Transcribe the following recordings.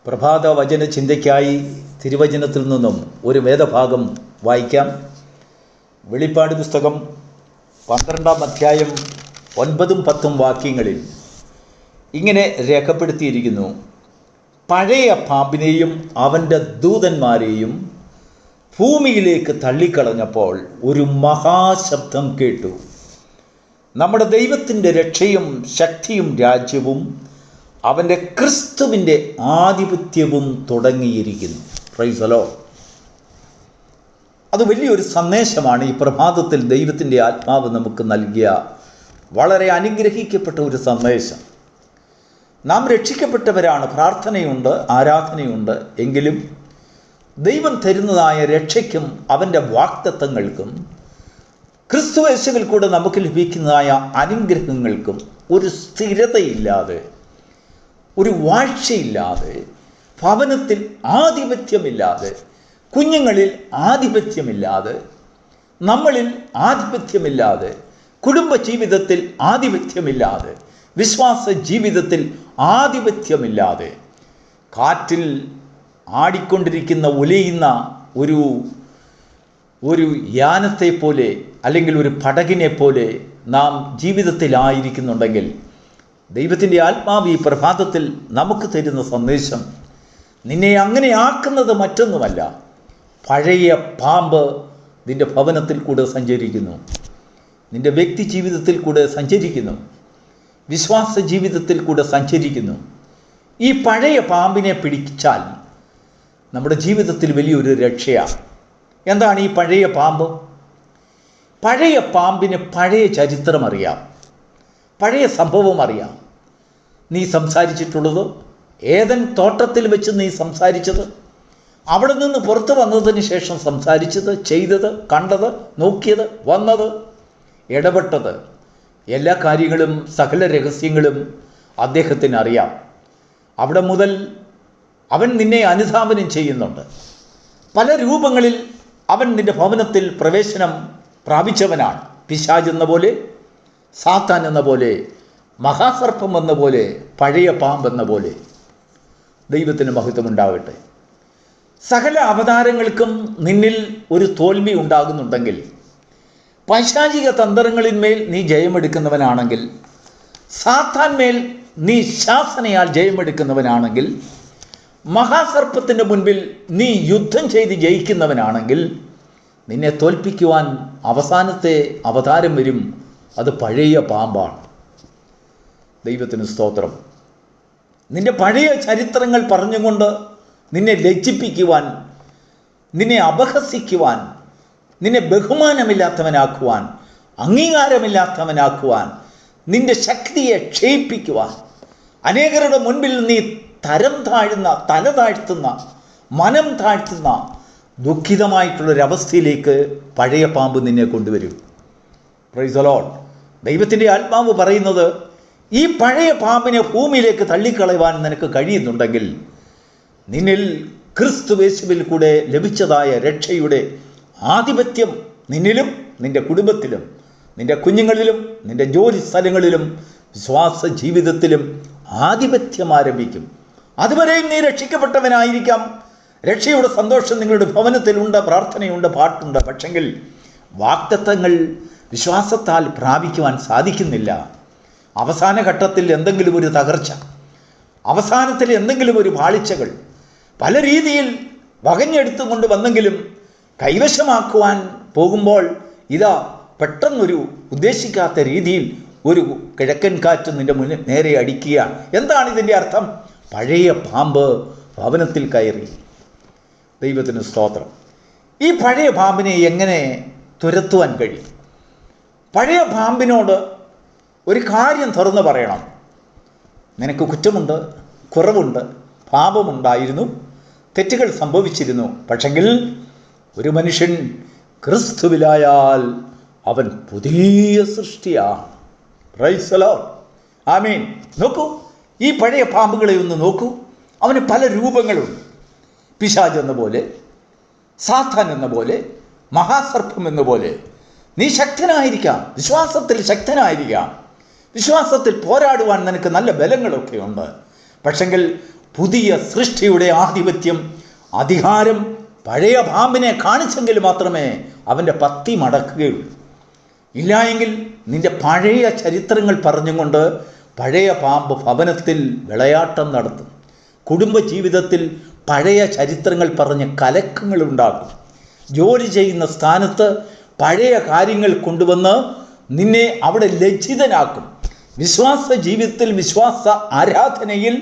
പ്രഭാത വചന ചിന്തയ്ക്കായി തിരുവചനത്തിൽ നിന്നും ഒരു വേദഭാഗം വായിക്കാം. വെളിപ്പാട് പുസ്തകം 12-ാം അധ്യായം 9-10 വാക്യങ്ങളിൽ ഇങ്ങനെ രേഖപ്പെടുത്തിയിരിക്കുന്നു: പഴയ പാമ്പിനെയും അവൻ്റെ ദൂതന്മാരെയും ഭൂമിയിലേക്ക് തള്ളിക്കളഞ്ഞപ്പോൾ ഒരു മഹാശബ്ദം കേട്ടു. നമ്മുടെ ദൈവത്തിൻ്റെ രക്ഷയും ശക്തിയും രാജ്യവും അവൻ്റെ ക്രിസ്തുവിൻ്റെ ആധിപത്യവും തുടങ്ങിയിരിക്കുന്നു. Price the Lord. അത് വലിയൊരു സന്ദേശമാണ്. ഈ പ്രഭാതത്തിൽ ദൈവത്തിൻ്റെ ആത്മാവ് നമുക്ക് നൽകിയ വളരെ അനുഗ്രഹിക്കപ്പെട്ട ഒരു സന്ദേശം. നാം രക്ഷിക്കപ്പെട്ടവരാണ്, പ്രാർത്ഥനയുണ്ട്, ആരാധനയുണ്ട്. എങ്കിലും ദൈവം തരുന്നതായ രക്ഷയ്ക്കും അവൻ്റെ വാഗ്ദത്തങ്ങൾക്കും ക്രിസ്തുയേശുവിൽ കൂടെ നമുക്ക് ലഭിക്കുന്നതായ അനുഗ്രഹങ്ങൾക്കും ഒരു സ്ഥിരതയില്ലാതെ, ഒരു വാഴ്ചയില്ലാതെ, ഭവനത്തിൽ ആധിപത്യമില്ലാതെ, കുഞ്ഞുങ്ങളിൽ ആധിപത്യമില്ലാതെ, നമ്മളിൽ ആധിപത്യമില്ലാതെ, കുടുംബജീവിതത്തിൽ ആധിപത്യമില്ലാതെ, വിശ്വാസ ജീവിതത്തിൽ ആധിപത്യമില്ലാതെ, കാറ്റിൽ ആടിക്കൊണ്ടിരിക്കുന്ന ഉലയുന്ന ഒരു യാനത്തെ പോലെ അല്ലെങ്കിൽ ഒരു പടകിനെ പോലെ നാം ജീവിതത്തിലായിരിക്കുന്നുണ്ടെങ്കിൽ, ദൈവത്തിൻ്റെ ആത്മാവ് ഈ പ്രഭാതത്തിൽ നമുക്ക് തരുന്ന സന്ദേശം, നിന്നെ അങ്ങനെ ആക്കുന്നത് മറ്റൊന്നുമല്ല, പഴയ പാമ്പ് നിൻ്റെ ഭവനത്തിൽ കൂടെ സഞ്ചരിക്കുന്നു, നിൻ്റെ വ്യക്തി ജീവിതത്തിൽ കൂടെ സഞ്ചരിക്കുന്നു, വിശ്വാസ ജീവിതത്തിൽ കൂടെ സഞ്ചരിക്കുന്നു. ഈ പഴയ പാമ്പിനെ പിടിച്ചാൽ നമ്മുടെ ജീവിതത്തിൽ വലിയൊരു രക്ഷയാണ്. എന്താണ് ഈ പഴയ പാമ്പ്? പഴയ പാമ്പിന് പഴയ ചരിത്രം അറിയാം, പഴയ സംഭവം അറിയാം. നീ സംസാരിച്ചിട്ടുള്ളത്, ഏദൻ തോട്ടത്തിൽ വെച്ച് നീ സംസാരിച്ചത്, അവിടെ നിന്ന് പുറത്തു വന്നതിന് ശേഷം സംസാരിച്ചത്, ചെയ്തത്, കണ്ടത്, നോക്കിയത്, വന്നത്, ഇടപെട്ടത്, എല്ലാ കാര്യങ്ങളും സകല രഹസ്യങ്ങളും അദ്ദേഹത്തിന് അറിയാം. അവിടെ മുതൽ അവൻ നിന്നെ അനുധാവനം ചെയ്യുന്നുണ്ട്. പല രൂപങ്ങളിൽ അവൻ നിൻ്റെ ഭവനത്തിൽ പ്രവേശനം പ്രാപിച്ചവനാണ്. പിശാച് എന്ന പോലെ, സാത്താൻ എന്ന പോലെ, മഹാസർപ്പം എന്ന പോലെ, പഴയ പാമ്പെന്ന പോലെ. ദൈവത്തിന് മഹത്വമുണ്ടാകട്ടെ. സകല അവതാരങ്ങൾക്കും നിന്നിൽ ഒരു തോൽവി ഉണ്ടാകുന്നുണ്ടെങ്കിൽ, പൈശാചിക തന്ത്രങ്ങളിന്മേൽ നീ ജയമെടുക്കുന്നവനാണെങ്കിൽ, സാത്താൻമേൽ നീ ശാസനയാൽ ജയമെടുക്കുന്നവനാണെങ്കിൽ, മഹാസർപ്പത്തിൻ്റെ മുൻപിൽ നീ യുദ്ധം ചെയ്ത് ജയിക്കുന്നവനാണെങ്കിൽ, നിന്നെ തോൽപ്പിക്കുവാൻ അവസാനത്തെ അവതാരം വരും. അത് പഴയ പാമ്പാണ്. ദൈവത്തിന് സ്തോത്രം. നിന്റെ പഴയ ചരിത്രങ്ങൾ പറഞ്ഞുകൊണ്ട് നിന്നെ ലജ്ജിപ്പിക്കുവാൻ, നിന്നെ അപഹസിക്കുവാൻ, നിന്നെ ബഹുമാനമില്ലാത്തവനാക്കുവാൻ, അംഗീകാരമില്ലാത്തവനാക്കുവാൻ, നിന്റെ ശക്തിയെ ക്ഷയിപ്പിക്കുവാൻ, അനേകരുടെ മുൻപിൽ നീ തരം താഴ്ന്ന, തല താഴ്ത്തുന്ന, മനം താഴ്ത്തുന്ന ദുഃഖിതമായിട്ടുള്ളൊരവസ്ഥയിലേക്ക് പഴയ പാമ്പ് നിന്നെ കൊണ്ടുവരും. Price the Lord. ദൈവത്തിൻ്റെ ആത്മാവ് പറയുന്നത്, ഈ പഴയ പാമ്പിനെ ഭൂമിയിലേക്ക് തള്ളിക്കളയുവാൻ നിനക്ക് കഴിയുന്നുണ്ടെങ്കിൽ, നിന്നിൽ ക്രിസ്തുയേശുവിൽ കൂടെ ലഭിച്ചതായ രക്ഷയുടെ ആധിപത്യം നിന്നിലും, നിൻ്റെ കുടുംബത്തിലും, നിൻ്റെ കുഞ്ഞുങ്ങളിലും, നിൻ്റെ ജോലി സ്ഥലങ്ങളിലും, വിശ്വാസ ജീവിതത്തിലും ആധിപത്യം ആരംഭിക്കും. അതുവരെയും നീ രക്ഷിക്കപ്പെട്ടവനായിരിക്കാം. രക്ഷയുടെ സന്തോഷം നിങ്ങളുടെ ഭവനത്തിലുണ്ട്, പ്രാർത്ഥനയുണ്ട്, പാട്ടുണ്ട്. പക്ഷെങ്കിൽ വാഗ്ദത്തങ്ങൾ വിശ്വാസത്താൽ പ്രാപിക്കുവാൻ സാധിക്കുന്നില്ല. അവസാന ഘട്ടത്തിൽ എന്തെങ്കിലും ഒരു തകർച്ച, അവസാനത്തിൽ എന്തെങ്കിലും ഒരു പാളിച്ചകൾ പല രീതിയിൽ വകഞ്ഞെടുത്തുകൊണ്ട് വന്നെങ്കിലും കൈവശമാക്കുവാൻ പോകുമ്പോൾ ഇതാ പെട്ടെന്നൊരു ഉദ്ദേശിക്കാത്ത രീതിയിൽ ഒരു കിഴക്കൻ കാറ്റ് നിൻ്റെ മുന്നിൽ നേരെ അടിക്കുക. എന്താണ് ഇതിൻ്റെ അർത്ഥം? പഴയ പാമ്പ് ഭവനത്തിൽ കയറി. ദൈവത്തിന് സ്തോത്രം. ഈ പഴയ പാമ്പിനെ എങ്ങനെ തുരത്തുവാൻ കഴിയും? പഴയ പാമ്പിനോട് ഒരു കാര്യം തുറന്നു പറയണം. നിനക്ക് കുറ്റമുണ്ട്, കുറവുണ്ട്, പാപമുണ്ടായിരുന്നു, തെറ്റുകൾ സംഭവിച്ചിരുന്നു. പക്ഷെങ്കിൽ ഒരു മനുഷ്യൻ ക്രിസ്തുവിലായാൽ അവൻ പുതിയ സൃഷ്ടിയാണ്. Praise the Lord. ആമേൻ. നോക്കൂ, ഈ പഴയ പാമ്പുകളെ ഒന്ന് നോക്കൂ. അവന് പല രൂപങ്ങളുണ്ട്. പിശാച് എന്ന പോലെ, സാത്താൻ എന്ന പോലെ, മഹാസർപ്പം എന്ന പോലെ. നീ ശക്തനായിരിക്കാം, വിശ്വാസത്തിൽ ശക്തനായിരിക്കാം, വിശ്വാസത്തിൽ പോരാടുവാൻ നിനക്ക് നല്ല ബലങ്ങളൊക്കെ ഉണ്ട്. പക്ഷെങ്കിൽ പുതിയ സൃഷ്ടിയുടെ ആധിപത്യം, അധികാരം പഴയ പാമ്പിനെ കാണിച്ചെങ്കിൽ മാത്രമേ അവൻ്റെ പത്തി മടക്കുകയുള്ളൂ. ഇല്ലായെങ്കിൽ നിന്റെ പഴയ ചരിത്രങ്ങൾ പറഞ്ഞുകൊണ്ട് പഴയ പാമ്പ് ഭവനത്തിൽ വിളയാട്ടം നടത്തും. കുടുംബജീവിതത്തിൽ പഴയ ചരിത്രങ്ങൾ പറഞ്ഞ് കലക്കങ്ങളുണ്ടാക്കും. ജോലി ചെയ്യുന്ന സ്ഥാനത്ത് പഴയ കാര്യങ്ങൾ കൊണ്ടുവന്ന് നിന്നെ അവിടെ ലജ്ജിതനാക്കും. വിശ്വാസ ജീവിതത്തിൽ, വിശ്വാസ ആരാധനയിൽ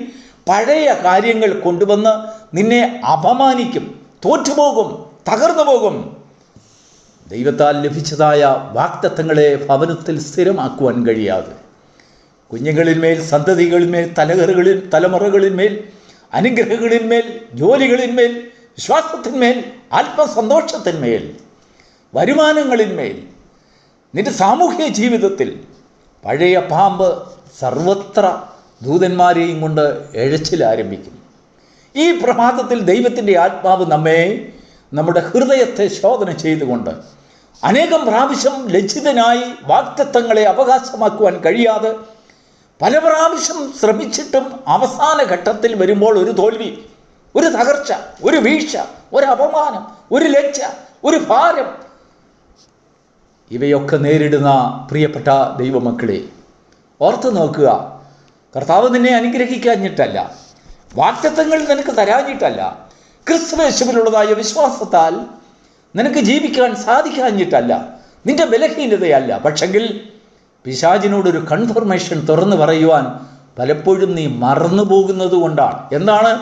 പഴയ കാര്യങ്ങൾ കൊണ്ടുവന്ന് നിന്നെ അപമാനിക്കും. തോറ്റുപോകും, തകർന്നു പോകും. ദൈവത്താൽ ലഭിച്ചതായ വാഗ്ദത്തങ്ങളെ ഭവനത്തിൽ സ്ഥിരമാക്കുവാൻ കഴിയാതെ കുഞ്ഞുങ്ങളിന്മേൽ, സന്തതികളിന്മേൽ, തലമുറകളിന്മേൽ, അനുഗ്രഹങ്ങളിന്മേൽ, ജോലികളിന്മേൽ, വിശ്വാസത്തിന്മേൽ, ആത്മസന്തോഷത്തിന്മേൽ, വരുമാനങ്ങളിന്മേൽ, നിന്റെ സാമൂഹിക ജീവിതത്തിൽ പഴയ പാമ്പ് സർവത്ര ദൂതന്മാരെയും കൊണ്ട് എഴച്ചിലാരംഭിക്കും. ഈ പ്രഭാതത്തിൽ ദൈവത്തിൻ്റെ ആത്മാവ് നമ്മുടെ ഹൃദയത്തെ ശോധന ചെയ്തുകൊണ്ട് അനേകം പ്രാവശ്യം ലജ്ജിതനായി വാഗ്ദത്തങ്ങളെ അവകാശമാക്കുവാൻ കഴിയാതെ പല പ്രാവശ്യം ശ്രമിച്ചിട്ടും അവസാന ഘട്ടത്തിൽ വരുമ്പോൾ ഒരു തോൽവി, ഒരു തകർച്ച, ഒരു വീഴ്ച, ഒരു അപമാനം, ഒരു ലജ്ജ, ഒരു ഭാരം, ഇവയൊക്കെ നേരിടുന്ന പ്രിയപ്പെട്ട ദൈവമക്കളെ, ഓർത്ത് നോക്കുക. കർത്താവ് നിന്നെ അനുഗ്രഹിക്കാഞ്ഞിട്ടല്ല, വാഗ്ദത്തങ്ങൾ നിനക്ക് തരാഞ്ഞിട്ടല്ല, ക്രിസ്തുയേശുവിലുള്ളതായ വിശ്വാസത്താൽ നിനക്ക് ജീവിക്കാൻ സാധിക്കാഞ്ഞിട്ടല്ല, നിന്റെ ബലഹീനതയല്ല. പക്ഷെങ്കിൽ പിശാചിനോടൊരു കൺഫർമേഷൻ തുറന്നു പറയുവാൻ പലപ്പോഴും നീ മറന്നു പോകുന്നത് കൊണ്ടാണ്. എന്താണ്?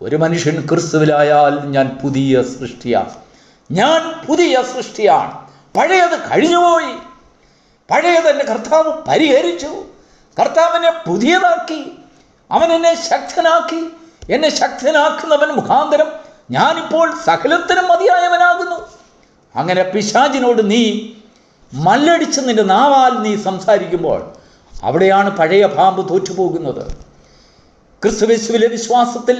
ഒരു മനുഷ്യൻ ക്രിസ്തുവിലായാൽ ഞാൻ പുതിയ സൃഷ്ടിയാണ്, ഞാൻ പുതിയ സൃഷ്ടിയാണ്. പഴയത് കഴിഞ്ഞുപോയി, പഴയതെന്നെ കർത്താവ് പരിഹരിച്ചു. കർത്താവിനെ പുതിയതാക്കി, അവൻ എന്നെ ശക്തനാക്കി. എന്നെ ശക്തനാക്കുന്നവൻ മുഖാന്തരം ഞാനിപ്പോൾ സകലത്തിനും മതിയായവനാകുന്നു. അങ്ങനെ പിശാചിനോട് നീ മല്ലടിച്ച് നിന്റെ നാവാൽ നീ സംസാരിക്കുമ്പോൾ അവിടെയാണ് പഴയ പാമ്പ് തോറ്റുപോകുന്നത്. ക്രിസ്തുയേശുവിലെ വിശ്വാസത്തിൽ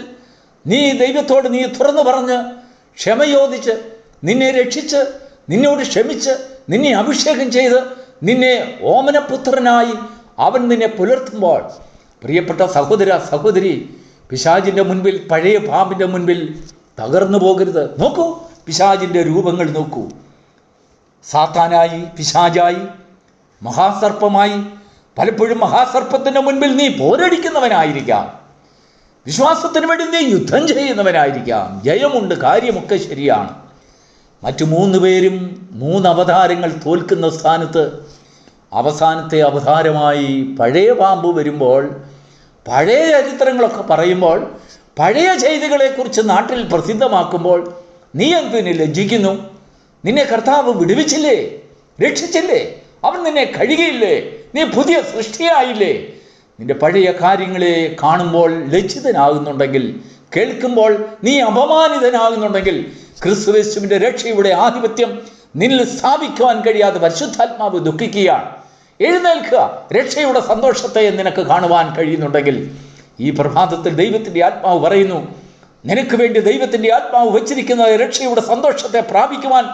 നീ ദൈവത്തോട് നീ തുറന്നു പറഞ്ഞ് ക്ഷമയോദിച്ച് നിന്നെ രക്ഷിച്ച് നിന്നോട് ക്ഷമിച്ച് നിന്നെ അഭിഷേകം ചെയ്ത് നിന്നെ ഓമനപുത്രനായി അവൻ നിന്നെ പുലർത്തുമ്പോൾ, പ്രിയപ്പെട്ട സഹോദര സഹോദരി, പിശാചിൻ്റെ മുൻപിൽ, പഴയ പാമ്പിൻ്റെ മുൻപിൽ തകർന്നു പോകരുത്. നോക്കൂ, പിശാചിൻ്റെ രൂപങ്ങൾ നോക്കൂ. സാത്താനായി, പിശാചായി, മഹാസർപ്പമായി. പലപ്പോഴും മഹാസർപ്പത്തിൻ്റെ മുൻപിൽ നീ പോരടിക്കുന്നവനായിരിക്കാം, വിശ്വാസത്തിന് വേണ്ടി നീ യുദ്ധം ചെയ്യുന്നവനായിരിക്കാം. ജയമുണ്ട്, കാര്യമൊക്കെ ശരിയാണ്. മറ്റു 3 പേരും 3 അവതാരങ്ങൾ തോൽക്കുന്ന സ്ഥാനത്ത് അവസാനത്തെ അവതാരമായി പഴയ പാമ്പ് വരുമ്പോൾ, പഴയ ചരിത്രങ്ങളൊക്കെ പറയുമ്പോൾ, പഴയ ചെയ്തികളെക്കുറിച്ച് നാട്ടിൽ പ്രസിദ്ധമാക്കുമ്പോൾ നീ എന്തിന് ലജ്ജിക്കുന്നു? നിന്നെ കർത്താവ് വിടുവിച്ചില്ലേ, രക്ഷിച്ചില്ലേ, അവൻ നിന്നെ കഴുകിയില്ലേ, നീ പുതിയ സൃഷ്ടിയായില്ലേ? നിന്റെ പഴയ കാര്യങ്ങളെ കാണുമ്പോൾ ലജ്ജിതനാകുന്നുണ്ടെങ്കിൽ, കേൾക്കുമ്പോൾ നീ അപമാനിതനാകുന്നുണ്ടെങ്കിൽ, ക്രിസ്തുയേശുവിൻ്റെ രക്ഷയുടെ ആധിപത്യം നിന്നിൽ സ്ഥാപിക്കുവാൻ കഴിയാതെ പരിശുദ്ധാത്മാവ് ദുഃഖിക്കുകയാണ്. എഴുന്നേൽക്കുക. രക്ഷയുടെ സന്തോഷത്തെ നിനക്ക് കാണുവാൻ കഴിയുന്നുണ്ടെങ്കിൽ ഈ പ്രഭാതത്തിൽ ദൈവത്തിൻ്റെ ആത്മാവ് പറയുന്നു, നിനക്ക് വേണ്ടി ദൈവത്തിൻ്റെ ആത്മാവ് വച്ചിരിക്കുന്ന രക്ഷയുടെ സന്തോഷത്തെ പ്രാപിക്കുവാൻ,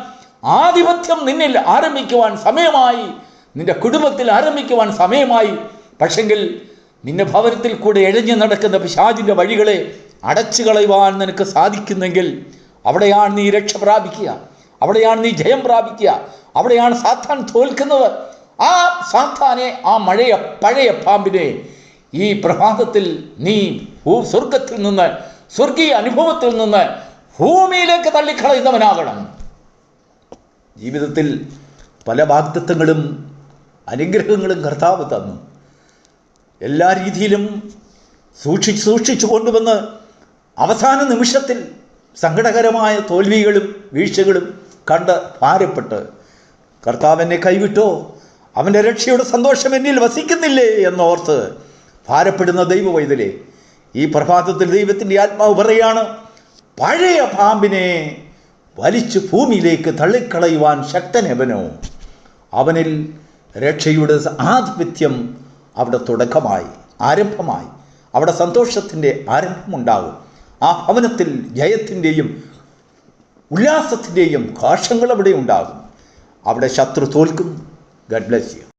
ആധിപത്യം നിന്നിൽ ആരംഭിക്കുവാൻ സമയമായി, നിന്റെ കുടുംബത്തിൽ ആരംഭിക്കുവാൻ സമയമായി. പക്ഷെങ്കിൽ നിന്റെ ഭവനത്തിൽ കൂടെ എഴഞ്ഞു നടക്കുന്ന പിശാചിൻ്റെ വഴികളെ അടച്ചു കളയുവാൻ നിനക്ക് സാധിക്കുന്നെങ്കിൽ അവിടെയാണ് നീ രക്ഷ പ്രാപിക്കുക, അവിടെയാണ് നീ ജയം പ്രാപിക്കുക, അവിടെയാണ് സാത്താൻ തോൽക്കുന്നത്. ആ സാത്താനെ, ആ പഴയ പാമ്പിനെ ഈ പ്രഭാതത്തിൽ നീ സ്വർഗത്തിൽ നിന്ന്, സ്വർഗീയ അനുഭവത്തിൽ നിന്ന് ഭൂമിയിലേക്ക് തള്ളിക്കളയുന്നവനാകണം. ജീവിതത്തിൽ പല വാഗ്ദത്തങ്ങളും അനുഗ്രഹങ്ങളും കർത്താവ് തന്നു. എല്ലാ രീതിയിലും സൂക്ഷിച്ചു കൊണ്ടുവന്ന് അവസാന നിമിഷത്തിൽ സങ്കടകരമായ തോൽവികളും വീഴ്ചകളും കണ്ട് ഭാരപ്പെട്ട്, കർത്താവ് എന്നെ കൈവിട്ടോ, അവൻ്റെ രക്ഷയുടെ സന്തോഷം എന്നിൽ വസിക്കുന്നില്ലേ എന്നോർത്ത് ഭാരപ്പെടുന്ന ദൈവവൈതലേ, ഈ പ്രഭാതത്തിൽ ദൈവത്തിൻ്റെ ആത്മാവ് പറയാണ്, പഴയ പാമ്പിനെ വലിച്ചു ഭൂമിയിലേക്ക് തള്ളിക്കളയുവാൻ ശക്തനെവനോ, അവനിൽ രക്ഷയുടെ ആധിപത്യം അവിടെ തുടക്കമായി, ആരംഭമായി. അവിടെ സന്തോഷത്തിൻ്റെ ആരംഭമുണ്ടാകും. ആ ഭവനത്തിൽ ജയത്തിൻ്റെയും ഉല്ലാസത്തിൻ്റെയും ഘോഷങ്ങൾ അവിടെ ഉണ്ടാകും. അവിടെ ശത്രു തോൽക്കും. Garh bless you.